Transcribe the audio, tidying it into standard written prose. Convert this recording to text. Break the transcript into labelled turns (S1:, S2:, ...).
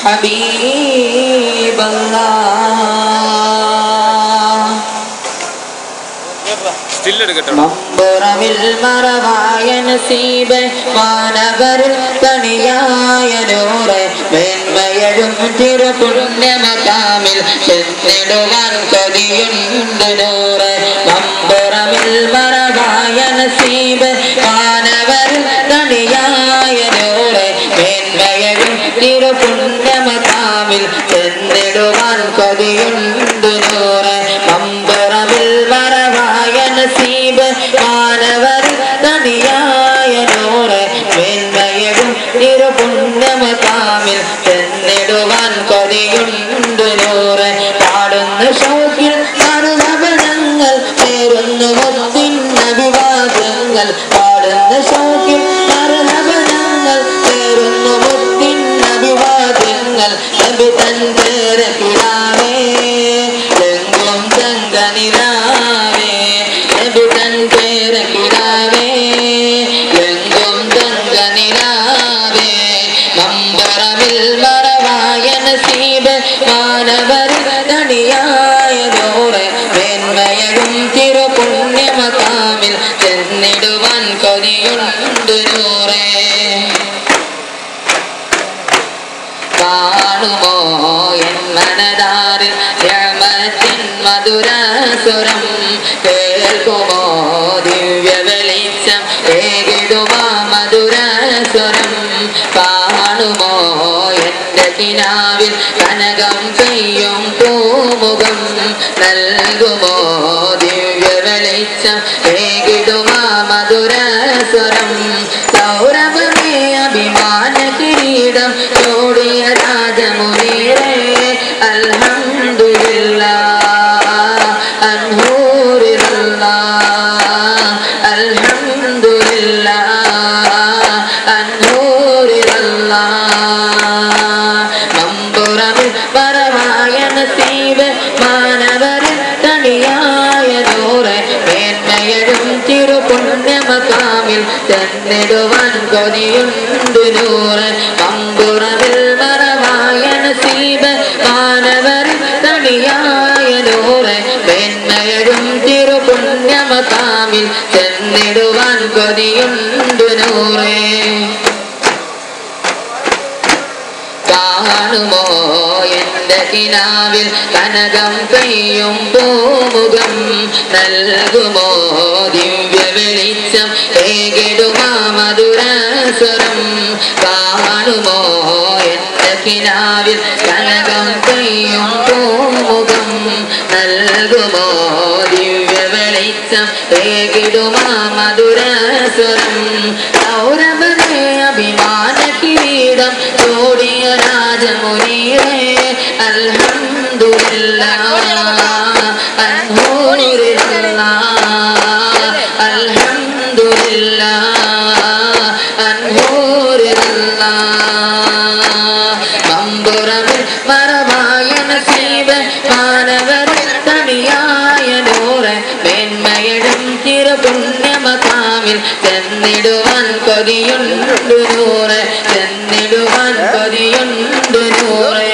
S1: حبيب الله മമ്പുറമിൽ മറവായ നസീബ് മാനവരിൽ കണിയായ നൂറ് മേന്മയഴും തിരുപുണ്യമകാമിൽ ചെന്നിടുവാൻ കൊതിയുണ്ട് നൂറ് മമ്പുറമിൽ മറവായ നസീബ് മാനവരിൽ കണിയായ നൂറ് മേന്മയഴും തിരുപുണ്യമകാമിൽ ചെന്നിടുവാൻ കൊതിയുണ്ട് നൂറ് മമ്പുറമിൽ മറവായ നസീബ് മാനവർ തനിയായ നൂറ് മേന്മയവും തിരുപുണ്യമകാമിൽ ചെന്നിടുവാൻ കൊതിയുണ്ട് നൂറ് പാടുന്ന ഷൗക്കിൽ മറുനബനങ്ങൾ പേരുന്നു മുത്തിൻ അഭിവാദങ്ങൾ പാടുന്ന ഷൗക്കിൽ മറുനബനങ്ങൾ പേരുന്നു മുത്തിൻ അഭിവാദങ്ങൾ നബി തൻ പേരക്കിടാവേ എങ്കും തങ്കനിലാവേ നബി തൻ പേരക്കിടാവേ എങ്കും തങ്കനിലാവേ മമ്പറമിൽ മറവായ നസീബ് മാനവരിൽ തണിയായ നൂറ് മേന്മയഴും തിരുപുണ്യമകാമിൽ ചെന്നിടുവാൻ കൊതിയുണ്ട് നൂറേ കാണുമോ എൻ മനതാരിൽ രമത്തിൻ മധുരസ്വരം കേൾക്കുമോ ദിവ്യ വെളിച്ചം ഏകിടുമാ മധുരസ്വരം കാണുമോ എന്റെ കിനാവിൽ കനകം പെയ്യും പൂമുഖം നൽകുമോ ദിവ്യ വെളിച്ചം ഏകിടുമാ മധുരസ്വരം സൗരഭമേ അഭിമാന കിരീടം ചോടിയ രാജമുനീറേ അൽഹംദുലില്ലാഹ് അൻഹൂരില്ലാഹ് അൽഹംദുലില്ലാഹ് അൻഹൂരില്ലാഹ് മമ്പുറമിൽ മറവായ നസീബ് മാനവരിൽ തണിയായ നൂറ് മേന്മയഴും തിരുപുണ്യമകാമിൽ ചെന്നിടുവാൻ കൊതിയുണ്ട് നൂറ് മമ്പുറമിൽ മറവായ നസീബ് മാനവരിൽ തണിയായ നൂറ് മേന്മയഴും തിരുപുണ്യമകാമിൽ ചെന്നിടുവാൻ കൊതിയുണ്ട് നൂറേ കാണുമോ എന്റെ കിനാവിൽ കനകം പെയ്യും പൂമുഖം നൽകുമോ ദിവ്യ വെളിച്ചം ഏകിടുമാ മധുരസ്വരം കാണുമോ എന്റെ കിനാവിൽ കനകം പെയ്യും പൂമുഖം നൽകുമോ ദിവ്യ വെളിച്ചം ഏകിടുമാ മധുരസ്വരം സൗരഭമേ അഭിമാന കിരീടം ചോടിയ രാജമുനീറേ അൽഹംദുലില്ലാഹ് അൻഹൂരില്ലാഹ് അൽഹംദുലില്ലാഹ് അൻഹൂരില്ലാഹ് മമ്പുറമിൽ മറവായ നസീബ് മാനവരിൽ തണിയായ നൂറ് മേന്മയഴും തിരുപുണ്യമകാമിൽ ചെന്നിടുവാൻ കൊതിയുണ്ട് നൂറ് ചെന്നിടുവാൻ കൊതിയുണ്ട് നൂറേ